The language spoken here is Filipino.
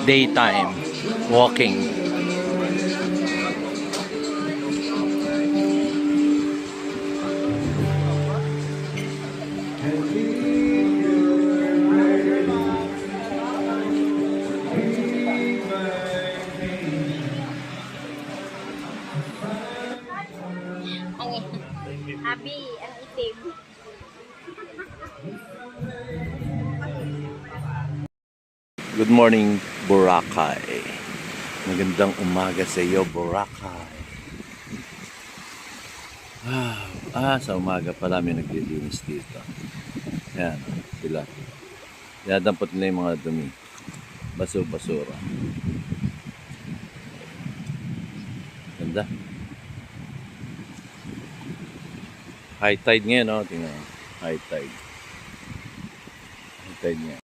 daytime walking. Abi, ang itim. Good morning, Boracay. Magandang umaga sa iyo, Boracay. Sa umaga pa namin naglilinis dito. Yan, sila. Dinadampot nila yung mga dumi. Basura. Ganda. High tide ngayon, no? Tingnan mo. High tide. High tide ngayon.